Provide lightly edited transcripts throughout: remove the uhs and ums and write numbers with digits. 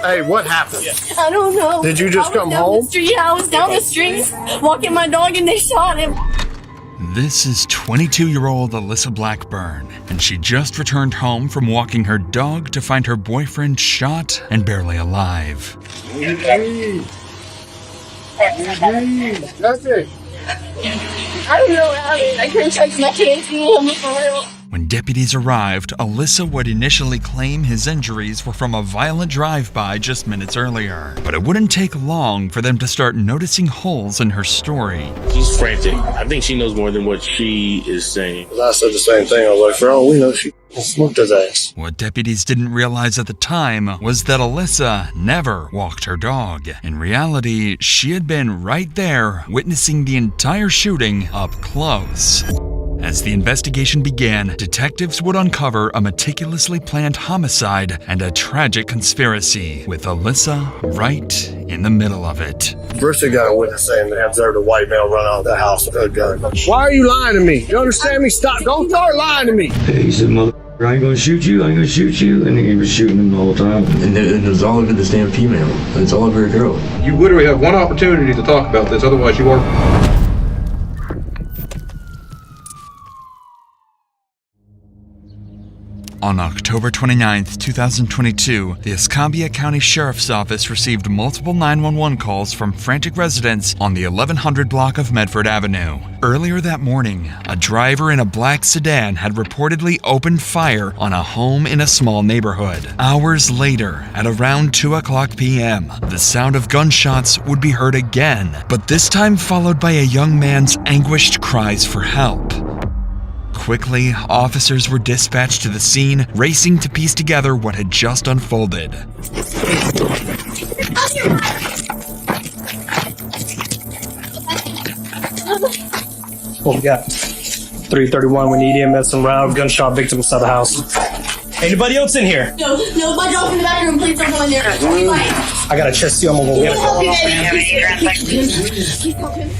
Hey, what happened? I don't know. Did you just come home? Yeah, I was down the street walking my dog and they shot him. This is 22-year-old Alyssa Blackburn, and she just returned home from walking her dog to find her boyfriend shot and barely alive. That's it. I don't know how I couldn't touch my kids. For real. When deputies arrived, Alyssa would initially claim his injuries were from a violent drive-by just minutes earlier. But it wouldn't take long for them to start noticing holes in her story. She's frantic. I think she knows more than what she is saying. I said the same thing. I was like, for all we know, she smoked his ass. What deputies didn't realize at the time was that Alyssa never walked her dog. In reality, she had been right there witnessing the entire shooting up close. As the investigation began, detectives would uncover a meticulously planned homicide and a tragic conspiracy, with Alyssa right in the middle of it. Bristol got a witness saying they observed a white male run out of the house with a gun. Why are you lying to me? You understand me? Stop. Don't start lying to me. He said, mother, I ain't gonna shoot you, I ain't gonna shoot you. And he was shooting him the whole time. And it was all over this damn female. It's all over a girl. You literally have one opportunity to talk about this, otherwise you are... On October 29, 2022, the Escambia County Sheriff's Office received multiple 911 calls from frantic residents on the 1100 block of Medford Avenue. Earlier that morning, a driver in a black sedan had reportedly opened fire on a home in a small neighborhood. Hours later, at around 2:00 p.m., the sound of gunshots would be heard again, but this time followed by a young man's anguished cries for help. Quickly, officers were dispatched to the scene, racing to piece together what had just unfolded. What we got? 331, we need EMS and round gunshot victim inside the house. Anybody else in here? No, my dog's in the back room. Please don't go in there. I got a chest seal, I'm gonna go get it.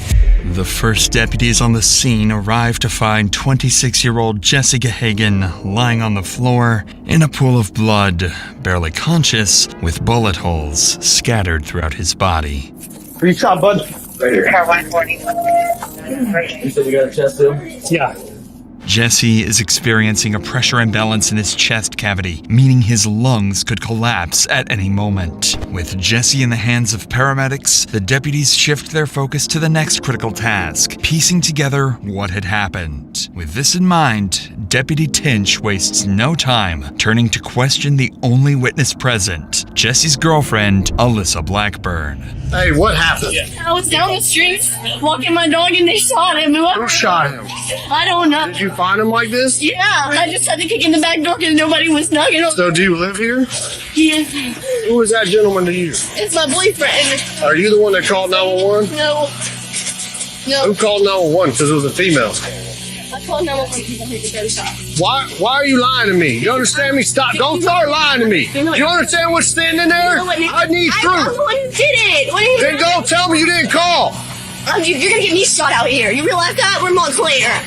The first deputies on the scene arrived to find 26-year-old Jesse Gahagan lying on the floor in a pool of blood, barely conscious, with bullet holes scattered throughout his body. Where you shot, bud? Right here. Car 140. You said you got a chest seal? Yeah. Jesse is experiencing a pressure imbalance in his chest cavity, meaning his lungs could collapse at any moment. With Jesse in the hands of paramedics, the deputies shift their focus to the next critical task, piecing together what had happened. With this in mind, Deputy Tinch wastes no time turning to question the only witness present, Jesse's girlfriend, Alyssa Blackburn. Hey, what happened? I was down the street walking my dog and they shot him. Who shot him? I don't know. Did you find him like this? Yeah, I just had to kick in the back door because nobody was knocking on. So do you live here? Yeah, Who is that gentleman to you? it's my boyfriend. Are you the one that called 911? No. Who called 911? Because it was a female. I called 911 because I heard the gunshot. Why are you lying to me? You understand me? Stop. Don't start lying to me. You understand what's standing there? I need I'm proof. the one who did it. What do you Then go tell me you didn't call. You're gonna get me shot out here. You realize that? We're Montclair.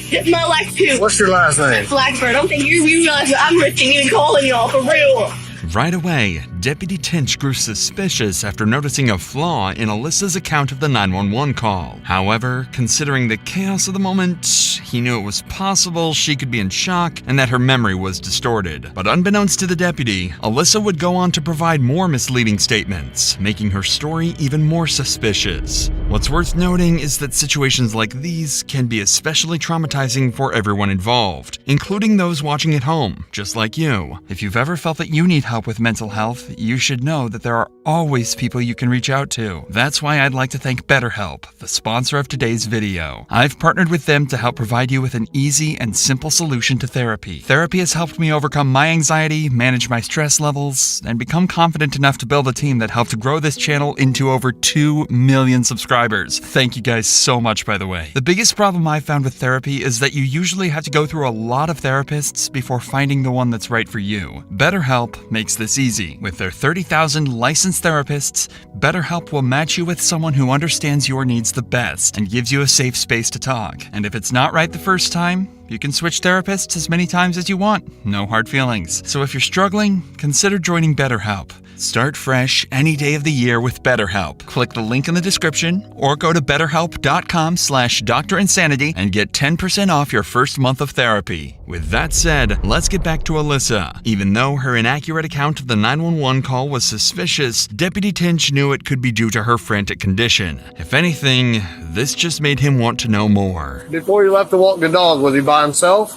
It's my life too. What's your last name? Blackbird. I don't think you realize that I'm risking even calling y'all for real. Right away, Deputy Tinch grew suspicious after noticing a flaw in Alyssa's account of the 911 call. However, considering the chaos of the moment, he knew it was possible she could be in shock and that her memory was distorted. But unbeknownst to the deputy, Alyssa would go on to provide more misleading statements, making her story even more suspicious. What's worth noting is that situations like these can be especially traumatizing for everyone involved, including those watching at home, just like you. If you've ever felt that you need help with mental health, you should know that there are always people you can reach out to. That's why I'd like to thank BetterHelp, the sponsor of today's video. I've partnered with them to help provide you with an easy and simple solution to therapy. Therapy has helped me overcome my anxiety, manage my stress levels, and become confident enough to build a team that helped grow this channel into over 2 million subscribers subscribers. Thank you guys so much, by the way. The biggest problem I found with therapy is that you usually have to go through a lot of therapists before finding the one that's right for you. BetterHelp makes this easy. With their 30,000 licensed therapists, BetterHelp will match you with someone who understands your needs the best and gives you a safe space to talk. And if it's not right the first time, you can switch therapists as many times as you want. No hard feelings. So if you're struggling, consider joining BetterHelp. Start fresh any day of the year with BetterHelp. Click the link in the description or go to betterhelp.com/DrInsanity and get 10% off your first month of therapy. With that said, let's get back to Alyssa. Even though her inaccurate account of the 911 call was suspicious, Deputy Tinch knew it could be due to her frantic condition. If anything, this just made him want to know more. Before you left to walk the dog, was he by himself?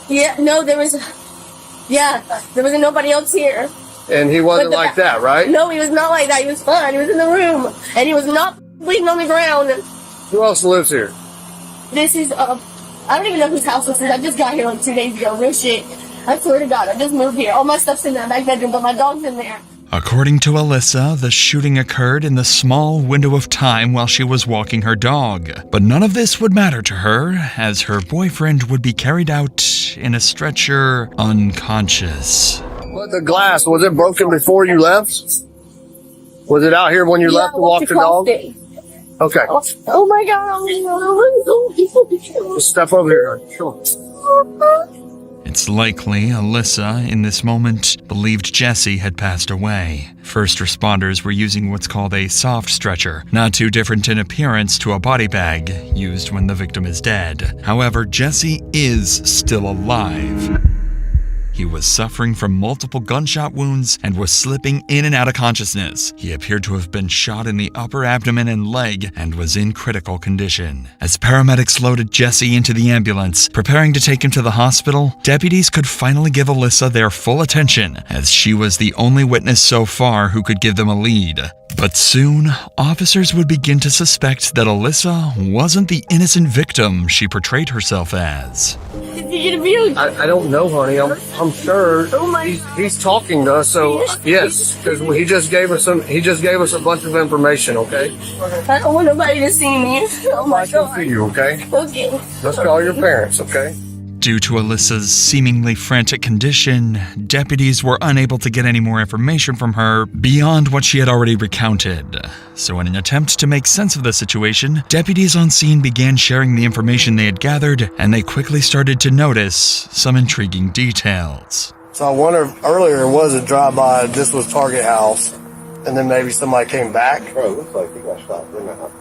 Yeah, no, there wasn't nobody else here. And he wasn't like that, right? No, he was not like that. He was fine. He was in the room. And he was not bleeding on the ground. Who else lives here? This is, I don't even know whose house this is. I just got here like 2 days ago. Real shit. I swear to God, I just moved here. All my stuff's in the back bedroom, but my dog's in there. According to Alyssa, the shooting occurred in the small window of time while she was walking her dog. But none of this would matter to her, as her boyfriend would be carried out in a stretcher unconscious. What, the glass, was it broken before you left? Was it out here when you left to walk the dog? Okay. Oh my God. Just step over here. Come on. It's likely Alyssa, in this moment, believed Jesse had passed away. First responders were using what's called a soft stretcher, not too different in appearance to a body bag used when the victim is dead. However, Jesse is still alive. He was suffering from multiple gunshot wounds and was slipping in and out of consciousness. He appeared to have been shot in the upper abdomen and leg and was in critical condition. As paramedics loaded Jesse into the ambulance, preparing to take him to the hospital, deputies could finally give Alyssa their full attention, as she was the only witness so far who could give them a lead. But soon, officers would begin to suspect that Alyssa wasn't the innocent victim she portrayed herself as. Is he gonna be okay? I don't know, honey. I'm sure he's talking to us. So yes, because he just gave us a bunch of information. Okay. I don't want nobody to see me. Oh my I can God. see you. Okay. Okay. Let's call your parents. Okay. Due to Alyssa's seemingly frantic condition, deputies were unable to get any more information from her beyond what she had already recounted. So in an attempt to make sense of the situation, deputies on scene began sharing the information they had gathered, and they quickly started to notice some intriguing details. So I wonder if earlier it was a drive-by. This was Target House, and then maybe somebody came back. Bro, it looks like he got shot in the house.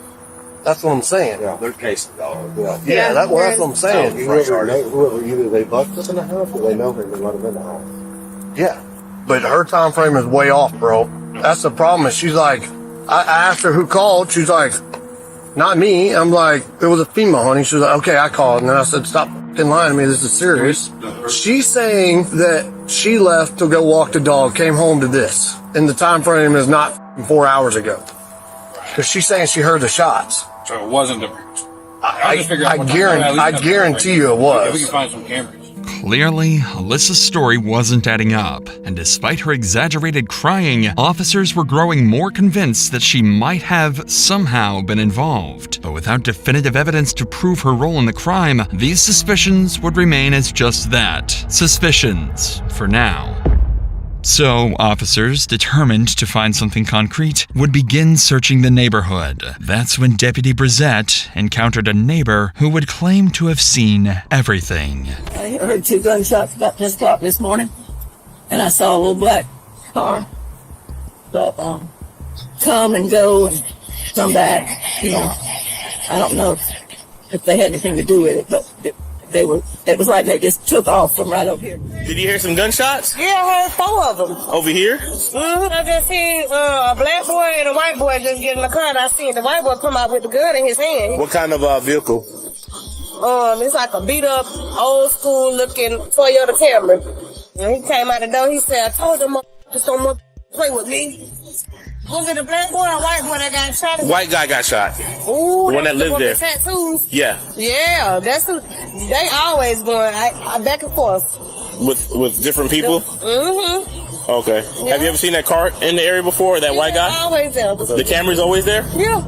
That's what I'm saying. Yeah, they're casing dog. Yeah. That's what I'm saying. Whoever either they busted us in the house or they know him and let him in the house. Yeah, but her time frame is way off, bro. That's the problem. Is she's like, I asked her who called. She's like, not me. I'm like, it was a female, honey. She was like, okay, I called. And then I said, stop fucking lying to me. This is serious. She's saying that she left to go walk the dog, came home to this. And the time frame is not 4 hours ago. Because she's saying she heard the shots. So it wasn't the. I guarantee you it was. We can find some cameras. Clearly, Alyssa's story wasn't adding up, and despite her exaggerated crying, officers were growing more convinced that she might have somehow been involved. But without definitive evidence to prove her role in the crime, these suspicions would remain as just that, suspicions, for now. So, officers, determined to find something concrete, would begin searching the neighborhood. That's when Deputy Brissette encountered a neighbor who would claim to have seen everything. I heard 2 gunshots about 10 o'clock this morning, and I saw a little black car come and go and come back. You know, I don't know if they had anything to do with it, but it was like they just took off from right over here. Did you hear some gunshots? Yeah, I heard 4 of them. Over here? I just seen a black boy and a white boy just get in the car, and I seen the white boy come out with the gun in his hand. What kind of vehicle? It's like a beat up, old school looking Toyota Camry. And he came out the door, he said, I told them just don't want to play with me. Was it a black boy or a white boy that got shot? White guy got shot. Ooh, the one that lived there. The tattoos? Yeah. Yeah, that's who. They always going I back and forth. With different people? Mm-hmm. Okay. Yeah. Have you ever seen that car in the area before, that white guy? Always there. The Camry's always there? Yeah.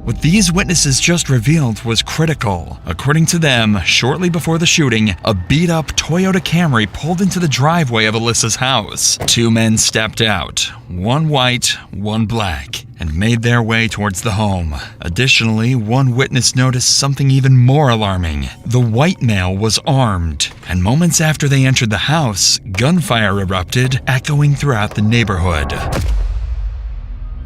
What these witnesses just revealed was critical. According to them, shortly before the shooting, a beat-up Toyota Camry pulled into the driveway of Alyssa's house. Two men stepped out, one white, one black, and made their way towards the home. Additionally, one witness noticed something even more alarming. The white male was armed, and moments after they entered the house, gunfire erupted, echoing throughout the neighborhood.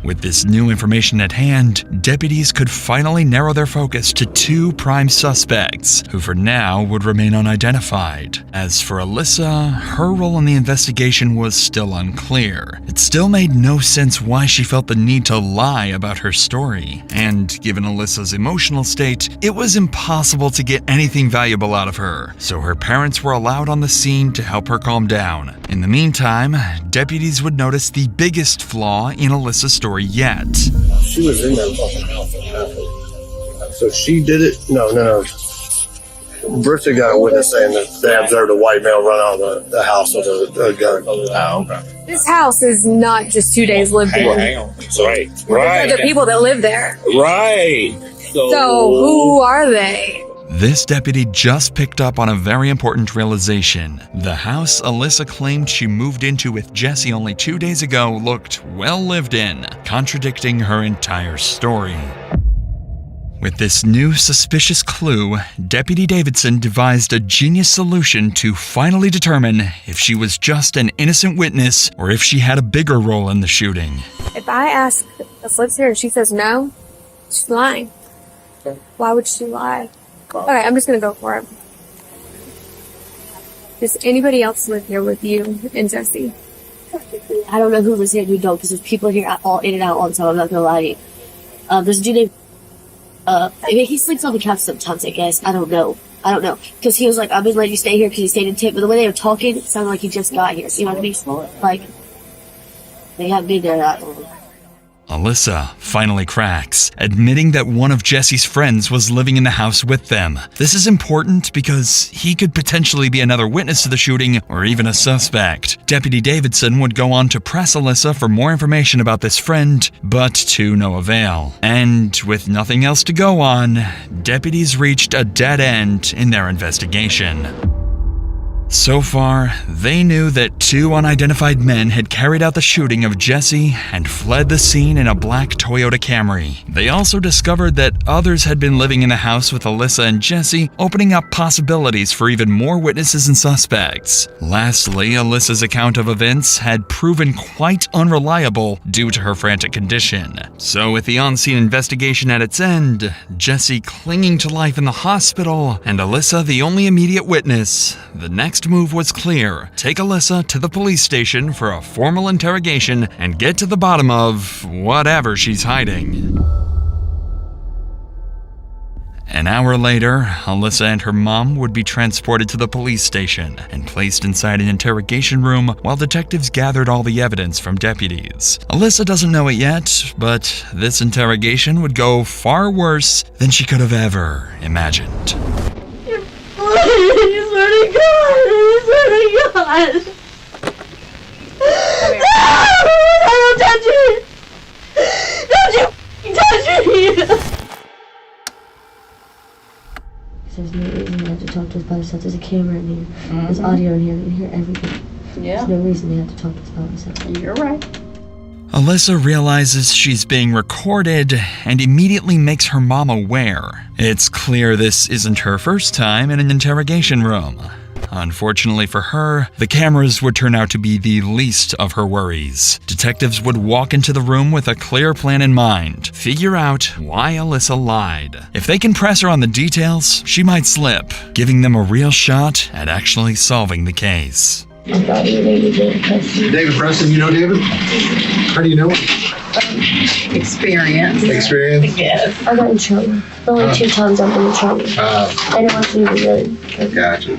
With this new information at hand, deputies could finally narrow their focus to two prime suspects, who for now would remain unidentified. As for Alyssa, her role in the investigation was still unclear. It still made no sense why she felt the need to lie about her story. And given Alyssa's emotional state, it was impossible to get anything valuable out of her, so her parents were allowed on the scene to help her calm down. In the meantime, deputies would notice the biggest flaw in Alyssa's story yet. She was in that fucking house. So she did it? No. Bristol got a witness saying that they observed a white male run out of the house with a gun. Oh, okay. This house is not just 2 days lived in. Hang on. Right. There's other people that live there. Right. So who are they? This deputy just picked up on a very important realization. The house Alyssa claimed she moved into with Jesse only 2 days ago looked well lived in, contradicting her entire story. With this new suspicious clue, Deputy Davidson devised a genius solution to finally determine if she was just an innocent witness or if she had a bigger role in the shooting. If I ask if lives here and she says no, she's lying. Why would she lie? Okay, I'm just gonna go for it. Does anybody else live here with you and Jesse? I don't know who lives here and who don't, because there's people here all in and out all the time. I'm not gonna lie to you. There's a dude named, I mean, he sleeps on the couch sometimes, I guess. I don't know. Because he was like, I've been letting you stay here because he stayed in tip. But the way they were talking, it sounded like he just got here. So you know what I mean? Like, they haven't been there that long. Alyssa finally cracks, admitting that one of Jesse's friends was living in the house with them. This is important because he could potentially be another witness to the shooting or even a suspect. Deputy Davidson would go on to press Alyssa for more information about this friend, but to no avail. And with nothing else to go on, deputies reached a dead end in their investigation. So far, they knew that two unidentified men had carried out the shooting of Jesse and fled the scene in a black Toyota Camry. They also discovered that others had been living in the house with Alyssa and Jesse, opening up possibilities for even more witnesses and suspects. Lastly, Alyssa's account of events had proven quite unreliable due to her frantic condition. So with the on-scene investigation at its end, Jesse clinging to life in the hospital, and Alyssa the only immediate witness, the next move was clear. Take Alyssa to the police station for a formal interrogation and get to the bottom of whatever she's hiding. An hour later, Alyssa and her mom would be transported to the police station and placed inside an interrogation room while detectives gathered all the evidence from deputies. Alyssa doesn't know it yet, but this interrogation would go far worse than she could have ever imagined. I swear to God! I swear to God! No! Don't touch me! Don't you touch me! There's no reason they have to talk to us by themselves. There's a camera in here. There's audio in here. We can hear everything. Yeah. There's no reason they have to talk to us by themselves. You're right. Alyssa realizes she's being recorded and immediately makes her mom aware. It's clear this isn't her first time in an interrogation room. Unfortunately for her, the cameras would turn out to be the least of her worries. Detectives would walk into the room with a clear plan in mind, figure out why Alyssa lied. If they can press her on the details, she might slip, giving them a real shot at actually solving the case. I thought you maybe David Preston. David Preston, you know David? How do you know him? Experience. Experience? Yes. I got in trouble. Only 2 times I've been in trouble. I didn't want to even really. Gotcha.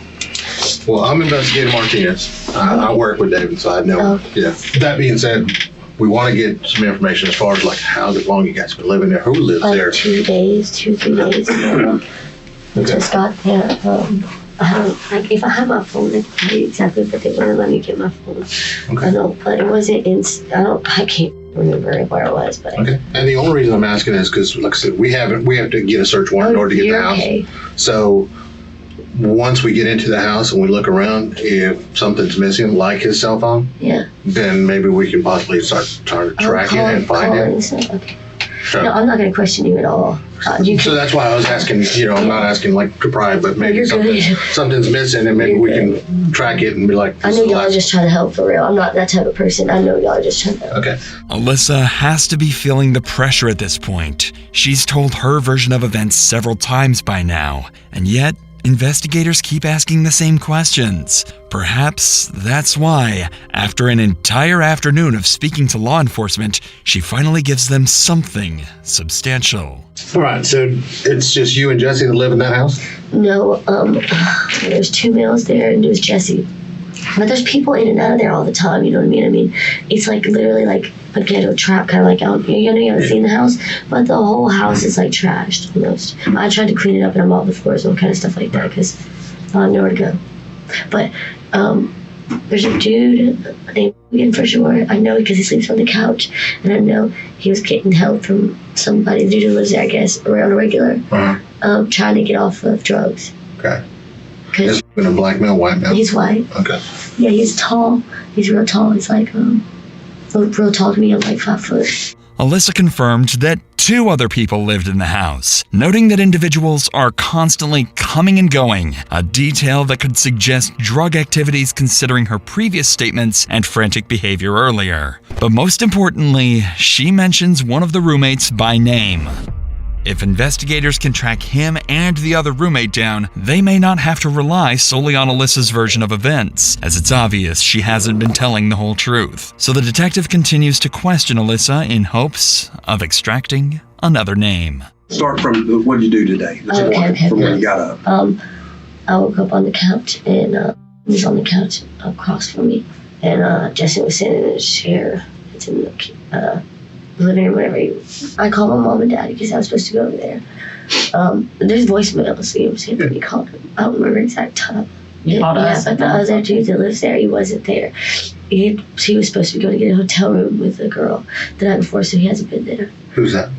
Well, I'm Investigator Martinez. I work with David, so I know him. Yeah. That being said, we want to get some information as far as like how long you guys been living there, who lives like there. 2 days, 2-3 days ago. I just got there. If I had my phone, I could tell you exactly, but they wouldn't let me get my phone. Okay. I know, but it wasn't I can't. remember where it was, but Okay. And the only reason I'm asking is because, like I said, we have to get a search warrant in order to get the you're house. okay. So once we get into the house and we look around, if something's missing, like his cell phone, Yeah. then maybe we can possibly start trying to track it and find it. Okay. So, No, I'm not going to question you at all. so that's why I was asking, I'm not asking like to pry, but maybe you're good. something's missing and maybe You're we good. can track it and be like, I know y'all are just trying to help for real. I'm not that type of person. I know y'all are just trying to help. Okay. Alyssa has to be feeling the pressure at this point. She's told her version of events several times by now, and yet investigators keep asking the same questions. Perhaps that's why, after an entire afternoon of speaking to law enforcement, she finally gives them something substantial. All right. So it's just you and Jesse that live in that house? No, there's 2 males there and there's Jesse. But there's people in and out of there all the time, you know what I mean? I mean, it's like literally like a ghetto trap, kind of like out. You know, you haven't seen the house, but the whole house is like trashed almost. I tried to clean it up and I mopped the floors and kind of stuff like that because I have nowhere to go. But there's a dude named Ian for sure. I know because he sleeps on the couch, and I know he was getting help from somebody. The dude who lives there, I guess, around a regular, trying to get off of drugs. Okay. Is he a black male, white male? He's white. Okay. Yeah, he's tall. He's real tall. He's like real tall to me. I'm like 5 foot. Alyssa confirmed that 2 other people lived in the house, noting that individuals are constantly coming and going, a detail that could suggest drug activities considering her previous statements and frantic behavior earlier. But most importantly, she mentions one of the roommates by name. If investigators can track him and the other roommate down, they may not have to rely solely on Alyssa's version of events, as it's obvious she hasn't been telling the whole truth. So the detective continues to question Alyssa in hopes of extracting another name. Start from what did you do today? This morning, from when you got up. I woke up on the couch and he was on the couch across from me, and Jesse was sitting in his chair. It's in the living room, whatever. I called my mom and dad because I was supposed to go over there. There's voicemails, you know what I'm saying, when you called him. I don't remember exact time. You called us? But the other dude that lives there, he wasn't there. He was supposed to be going to get a hotel room with a girl the night before, so he hasn't been there. Who's that?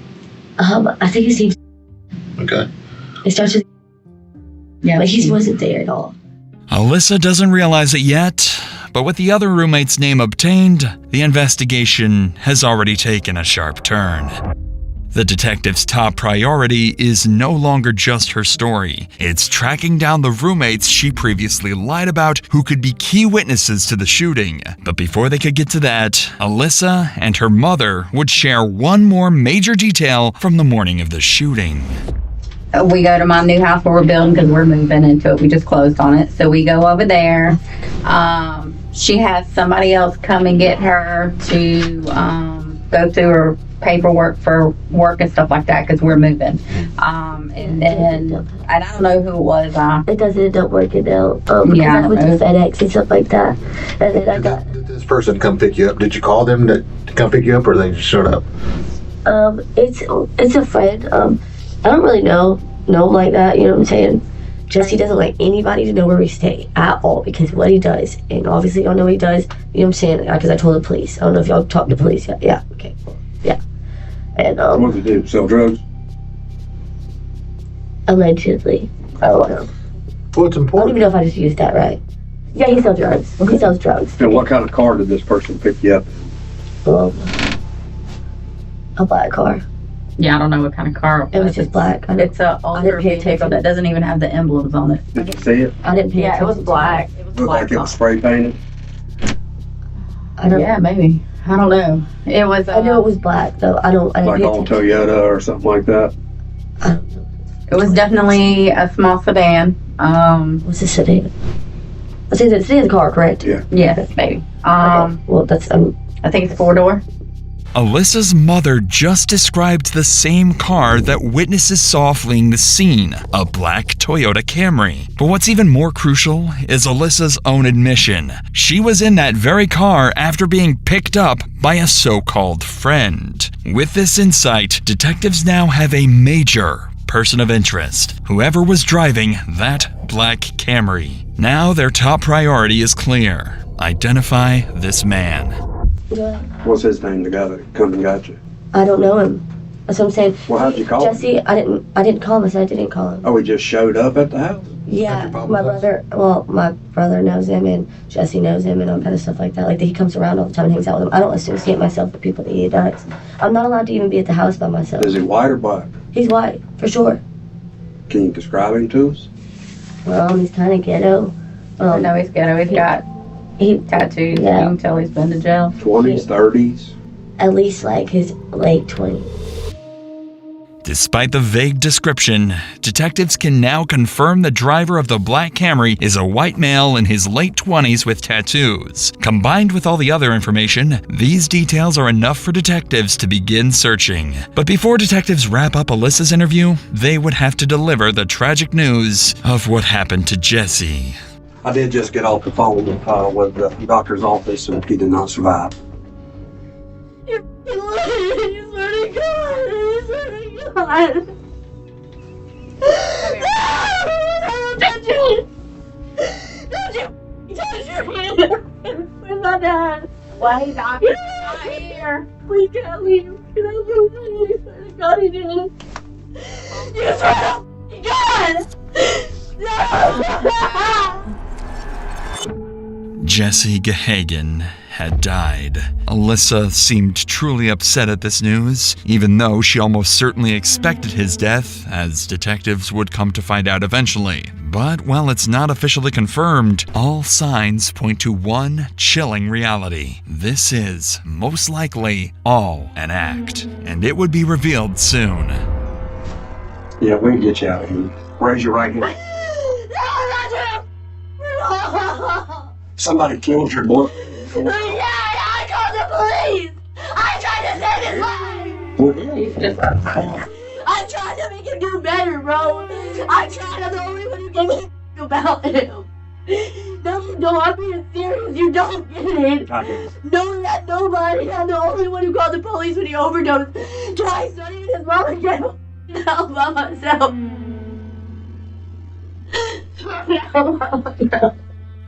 I think his name's... Okay. It starts with... Yeah, but he wasn't there at all. Alyssa doesn't realize it yet, but with the other roommate's name obtained, the investigation has already taken a sharp turn. The detective's top priority is no longer just her story. It's tracking down the roommates she previously lied about who could be key witnesses to the shooting. But before they could get to that, Alyssa and her mother would share one more major detail from the morning of the shooting. We go to my new house where we're building because we're moving into it. We just closed on it. So we go over there. She has somebody else come and get her to go through her paperwork for work and stuff like that because we're moving. And I don't know who it was. It don't work it out. Because I went to FedEx and stuff like that. And then I got... Did this person come pick you up? Did you call them to come pick you up, or they just showed up? It's a friend. I don't really know him like that, you know what I'm saying? Jesse doesn't like anybody to know where we stay at all because of what he does. And obviously y'all know what he does, you know what I'm saying? Because I told the police. I don't know if y'all talked to police yet. Yeah, okay. Yeah. And what did he do? Sell drugs? Allegedly. I don't know. What's important? I don't even know if I just used that right. Yeah, he sells drugs. He sells drugs. And what kind of car did this person pick you up? A black car. Yeah, I don't know what kind of car it was. Just black. It's a older vehicle that doesn't even have the emblems on it. Did you see it? I didn't pay attention. Yeah, it was black. It was Looked like it was spray painted. Yeah, maybe. I don't know. It was. I know it was black though. I didn't like on Toyota or something like that. I don't know. It was definitely a small sedan. What's a sedan? It's a sedan car, correct? Yeah. Yes, maybe. Okay. Well, that's I think it's 4-door. Alyssa's mother just described the same car that witnesses saw fleeing the scene, a black Toyota Camry. But what's even more crucial is Alyssa's own admission. She was in that very car after being picked up by a so-called friend. With this insight, detectives now have a major person of interest, whoever was driving that black Camry. Now their top priority is clear: identify this man. Yeah. What's his name, the guy that come and got you? I don't know him. That's what I'm saying. Well, how'd you call him? Jesse, I didn't call him. I said I didn't call him. Oh, he just showed up at the house? Yeah, my brother knows him, and Jesse knows him, and all kind of stuff like that. Like, he comes around all the time and hangs out with him. I don't associate myself with people that he does. I'm not allowed to even be at the house by myself. Is he white or black? He's white, for sure. Can you describe him to us? Well, he's kind of ghetto. I know he's ghetto. He's got tattoos. Yeah. You can tell he's been to jail. 20s, 30s? At least, like, his late 20s. Despite the vague description, detectives can now confirm the driver of the black Camry is a white male in his late 20s with tattoos. Combined with all the other information, these details are enough for detectives to begin searching. But before detectives wrap up Alyssa's interview, they would have to deliver the tragic news of what happened to Jesse. I did just get off the phone with the doctor's office, and he did not survive. God. No! Don't you touch me! Where's my dad? Why he's not here? We can't leave. Can I leave? I swear to God, he didn't. You swear to God! No! Jesse Gahagan had died. Alyssa seemed truly upset at this news, even though she almost certainly expected his death, as detectives would come to find out eventually. But while it's not officially confirmed, all signs point to one chilling reality. This is, most likely, all an act, and it would be revealed soon. Yeah, we can get you out of here. Raise your right hand. Somebody killed your boy. Yeah, I called the police! I tried to save his life! I tried to make him do better, bro! I tried, I'm the only one who gave a about him! No, I'm being serious, you don't get it! No, that nobody, I'm the only one who called the police when he overdosed twice, not even his mother gave him help by myself! No.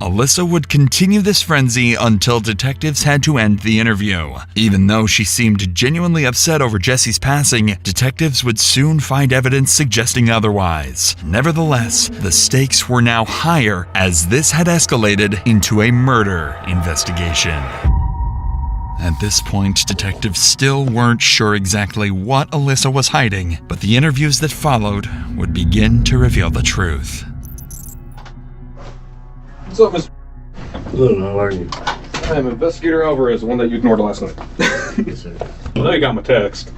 Alyssa would continue this frenzy until detectives had to end the interview. Even though she seemed genuinely upset over Jesse's passing, detectives would soon find evidence suggesting otherwise. Nevertheless, the stakes were now higher as this had escalated into a murder investigation. At this point, detectives still weren't sure exactly what Alyssa was hiding, but the interviews that followed would begin to reveal the truth. What's up, Mr. Hello, how are you? I'm Investigator Alvarez, the one that you ignored last night. Yes, sir. I know you got my text.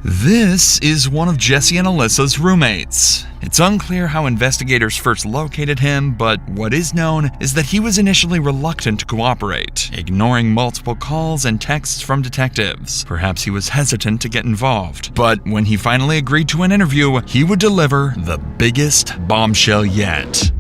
This is one of Jesse and Alyssa's roommates. It's unclear how investigators first located him, but what is known is that he was initially reluctant to cooperate, ignoring multiple calls and texts from detectives. Perhaps he was hesitant to get involved, but when he finally agreed to an interview, he would deliver the biggest bombshell yet.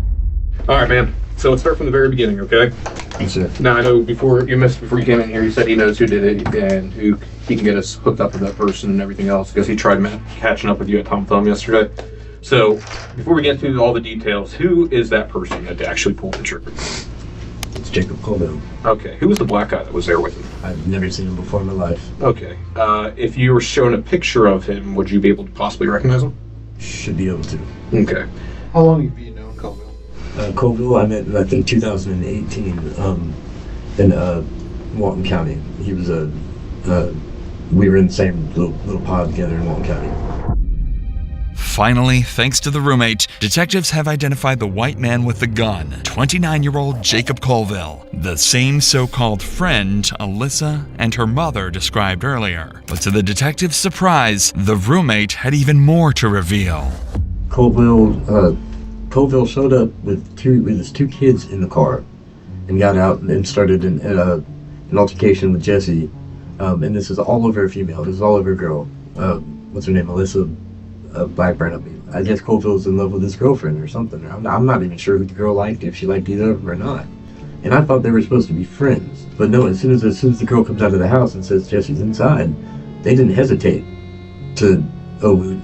All right, man. So let's start from the very beginning, okay? Yes, sir. Now, I know before you came in here, you said he knows who did it and who he can get us hooked up with that person and everything else because he tried catching up with you at Tom Thumb yesterday. So before we get to all the details, who is that person that actually pulled the trigger? It's Jacob Colville. Okay. Who was the black guy that was there with him? I've never seen him before in my life. Okay. If you were shown a picture of him, would you be able to possibly recognize him? Should be able to. Okay. How long have you known Colville? Colville, I met back in 2018 in Walton County. He was we were in the same little pod together in Walton County. Finally, thanks to the roommate, detectives have identified the white man with the gun, 29-year-old Jacob Colville, the same so-called friend Alyssa and her mother described earlier. But to the detectives' surprise, the roommate had even more to reveal. Colville showed up with his two kids in the car and got out and started an altercation with Jesse. And this is all over a female. This is all over a girl. What's her name? Alyssa Blackburn. I guess Colville's in love with his girlfriend or something. I'm not even sure who the girl liked, if she liked either of them or not. And I thought they were supposed to be friends. But no, as soon as the girl comes out of the house and says Jesse's inside, they didn't hesitate to,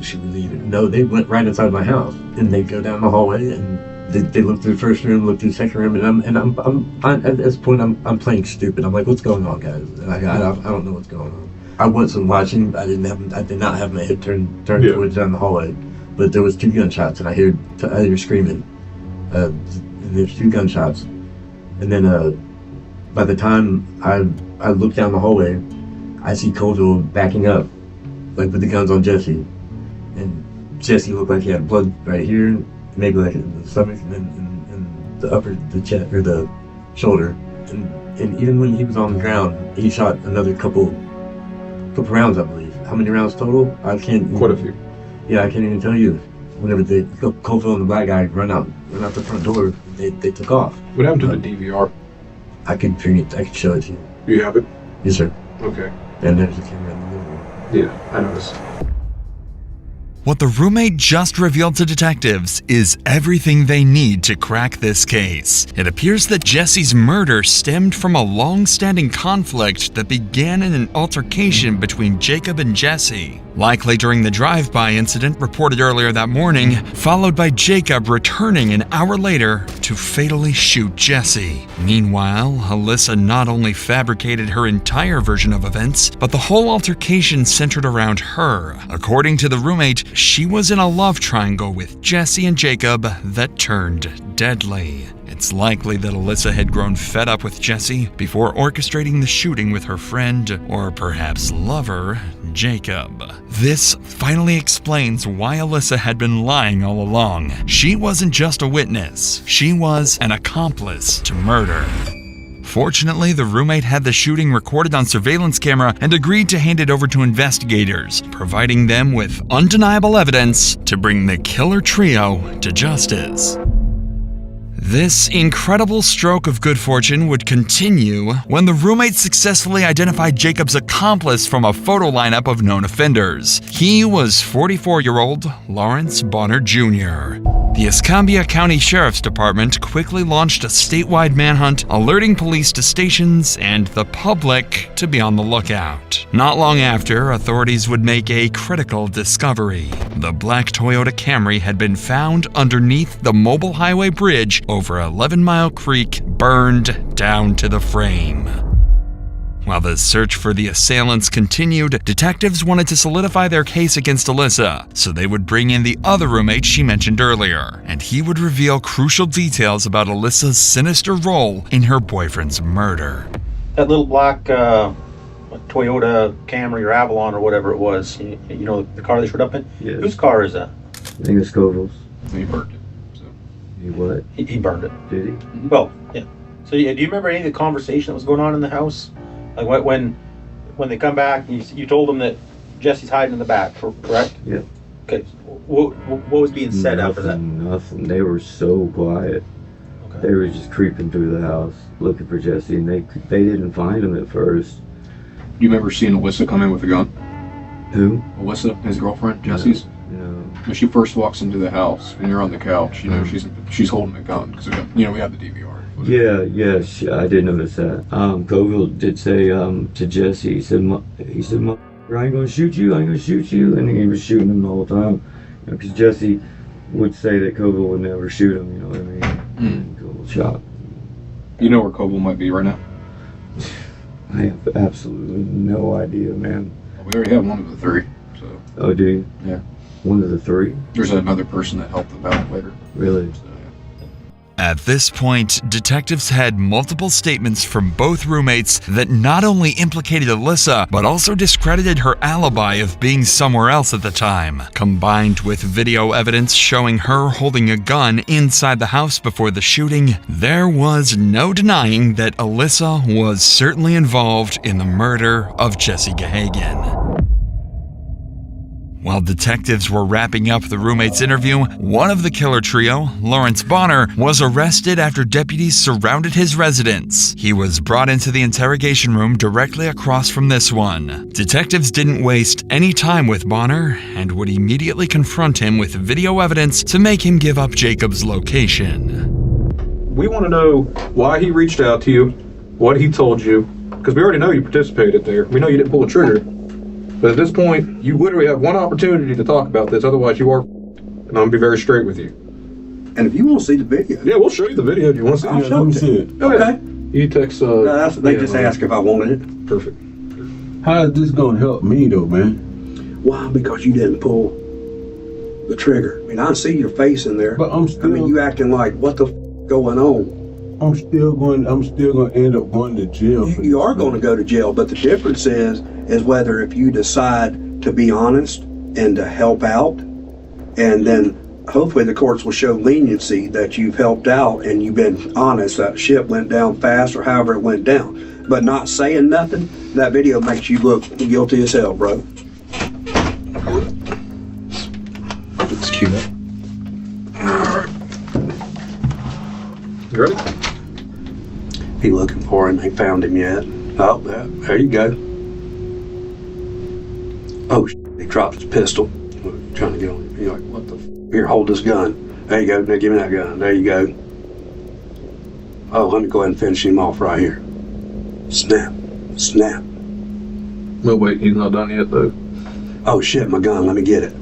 should we leave? No, they went right inside my house. And they go down the hallway and They looked through the first room, looked through the second room, and I'm at this point I'm playing stupid. I'm like, what's going on, guys? And I don't know what's going on. I wasn't watching. I did not have my head turned towards down the hallway, but there was 2 gunshots, and I hear screaming. And there's 2 gunshots, and then by the time I look down the hallway, I see Colville backing up, like with the guns on Jesse, and Jesse looked like he had blood right here, maybe like in the stomach, and then in the chest or the shoulder, and even when he was on the ground, he shot another couple rounds, I believe. How many rounds total? I can't. Quite a few. Yeah, I can't even tell you. Whenever Colville and the black guy run out the front door, they took off. What happened to the DVR? I could bring it. I could show it to you. You have it? Yes, sir. Okay. And there's a camera in the living room. Yeah, I noticed. What the roommate just revealed to detectives is everything they need to crack this case. It appears that Jesse's murder stemmed from a long-standing conflict that began in an altercation between Jacob and Jesse, likely during the drive-by incident reported earlier that morning, followed by Jacob returning an hour later to fatally shoot Jesse. Meanwhile, Alyssa not only fabricated her entire version of events, but the whole altercation centered around her. According to the roommate, she was in a love triangle with Jesse and Jacob that turned deadly. It's likely that Alyssa had grown fed up with Jesse before orchestrating the shooting with her friend, or perhaps lover, Jacob. This finally explains why Alyssa had been lying all along. She wasn't just a witness, she was an accomplice to murder. Fortunately, the roommate had the shooting recorded on surveillance camera and agreed to hand it over to investigators, providing them with undeniable evidence to bring the killer trio to justice. This incredible stroke of good fortune would continue when the roommate successfully identified Jacob's accomplice from a photo lineup of known offenders. He was 44-year-old Lawrence Bonner Jr. The Escambia County Sheriff's Department quickly launched a statewide manhunt, alerting police to stations and the public to be on the lookout. Not long after, authorities would make a critical discovery. The black Toyota Camry had been found underneath the mobile highway bridge over 11 Mile Creek, burned down to the frame. While the search for the assailants continued, detectives wanted to solidify their case against Alyssa, so they would bring in the other roommate she mentioned earlier, and he would reveal crucial details about Alyssa's sinister role in her boyfriend's murder. That little black Toyota Camry or Avalon or whatever it was, you know, the car they showed up in? Yeah. Whose car is that? I think it's Colville's. He burned it. So. He what? He burned it. Did he? Well, yeah. So yeah, do you remember any of the conversation that was going on in the house? Like when they come back, you told them that Jesse's hiding in the back, correct? Yeah. Okay. What was being said after that? Nothing. They were so quiet. Okay. They were just creeping through the house looking for Jesse, and they didn't find him at first. You remember seeing Alyssa come in with a gun? Who? Alyssa, his girlfriend, Jesse's? No. When she first walks into the house and you're on the couch, you know, she's holding a gun because, you know, we have the DVR. Yeah, I did notice that. Colville did say to Jesse, he said, I ain't gonna shoot you, and he was shooting him the whole time. Because Jesse would say that Colville would never shoot him, you know what I mean? Colville shot. You know where Colville might be right now? I have absolutely no idea, man. Well, we already have one of the 3, so. Oh, do you? Yeah. One of the 3? There's another person that helped them out later. Really? So, yeah. At this point, detectives had multiple statements from both roommates that not only implicated Alyssa, but also discredited her alibi of being somewhere else at the time. Combined with video evidence showing her holding a gun inside the house before the shooting, there was no denying that Alyssa was certainly involved in the murder of Jesse Gahagan. While detectives were wrapping up the roommate's interview, one of the killer trio, Lawrence Bonner, was arrested after deputies surrounded his residence. He was brought into the interrogation room directly across from this one. Detectives didn't waste any time with Bonner and would immediately confront him with video evidence to make him give up Jacob's location. We want to know why he reached out to you, what he told you, because we already know you participated there. We know you didn't pull a trigger. But at this point, you literally have one opportunity to talk about this, otherwise you are, and I'm going to be very straight with you. And if you want to see the video, yeah, we'll show you the video. Do you want to see I'll it? show Let me it to see you. it. Okay. You text. They just asked if I wanted it. Perfect. How is this gonna help me though, man? Why? Because you didn't pull the trigger. I mean, I see your face in there. But I'm still. I mean, you acting like what the going on? I'm still gonna end up going to jail. You are going to go to jail, but the difference is whether if you decide to be honest and to help out, and then hopefully the courts will show leniency that you've helped out and you've been honest, that ship went down fast or however it went down. But not saying nothing, that video makes you look guilty as hell, bro. It's cute. You ready? He looking for him. They found him yet. Oh, there you go. Oh, he dropped his pistol. Trying to get on him. You're like, what the Here, hold this gun. There you go. Now give me that gun. There you go. Oh, let me go ahead and finish him off right here. Snap. Snap. No, wait, he's not done yet, though. Oh, shit, my gun. Let me get it.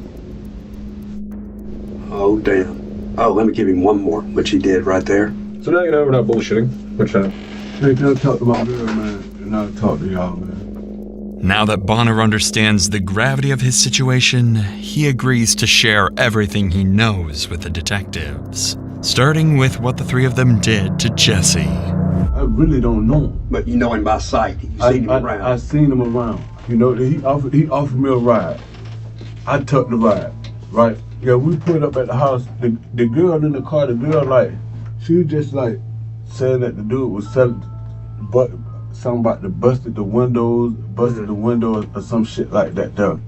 Oh, damn. Oh, let me give him one more, which he did right there. So now you know we're not bullshitting. Which Hey, can I talk to my girl, man? And I'll talk to y'all, man. Now that Bonner understands the gravity of his situation, he agrees to share everything he knows with the detectives, starting with what the three of them did to Jesse. I really don't know him. But you know him by sight. You've seen him around. I seen him around. You know, he offered me a ride. I took the ride, right? Yeah, we put up at the house. The girl in the car, the girl, like, she was just like saying that the dude was selling, but something about the busted the windows or some shit like that though.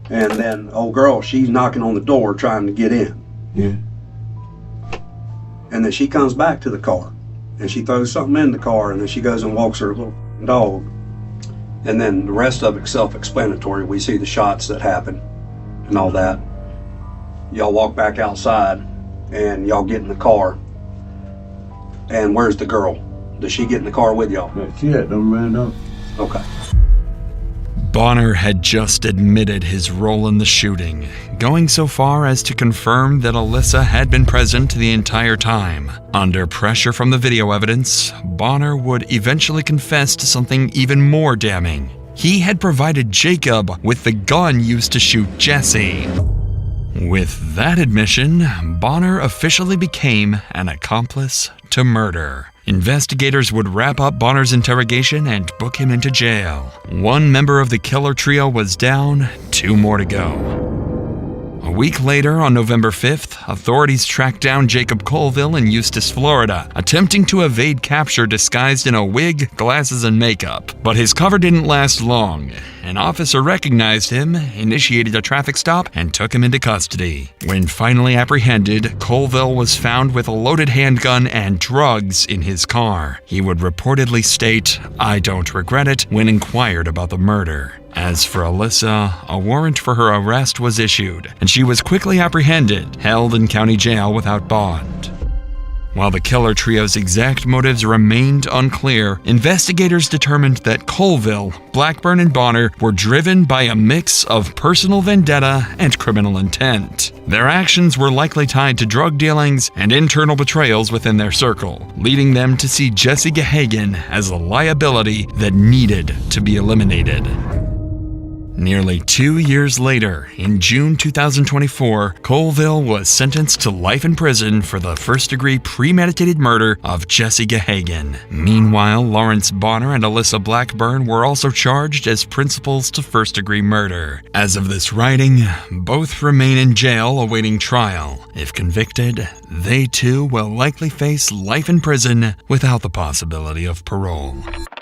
And then old girl, she's knocking on the door trying to get in. Yeah. And then she comes back to the car and she throws something in the car and then she goes and walks her little dog. And then the rest of it's self-explanatory. We see the shots that happen and all that. Y'all walk back outside and y'all get in the car. And where's the girl? Does she get in the car with y'all? Yeah, she had them ran up. Okay. Bonner had just admitted his role in the shooting, going so far as to confirm that Alyssa had been present the entire time. Under pressure from the video evidence, Bonner would eventually confess to something even more damning. He had provided Jacob with the gun used to shoot Jesse. With that admission, Bonner officially became an accomplice to murder. Investigators would wrap up Bonner's interrogation and book him into jail. One member of the killer trio was down, 2 more to go. A week later, on November 5th, authorities tracked down Jacob Colville in Eustis, Florida, attempting to evade capture disguised in a wig, glasses, and makeup. But his cover didn't last long. An officer recognized him, initiated a traffic stop, and took him into custody. When finally apprehended, Colville was found with a loaded handgun and drugs in his car. He would reportedly state, "I don't regret it," when inquired about the murder. As for Alyssa, a warrant for her arrest was issued, and she was quickly apprehended, held in county jail without bond. While the killer trio's exact motives remained unclear, investigators determined that Colville, Blackburn, and Bonner were driven by a mix of personal vendetta and criminal intent. Their actions were likely tied to drug dealings and internal betrayals within their circle, leading them to see Jesse Gahagan as a liability that needed to be eliminated. Nearly 2 years later, in June 2024, Colville was sentenced to life in prison for the first-degree premeditated murder of Jesse Gahagan. Meanwhile, Lawrence Bonner and Alyssa Blackburn were also charged as principals to first-degree murder. As of this writing, both remain in jail awaiting trial. If convicted, they too will likely face life in prison without the possibility of parole.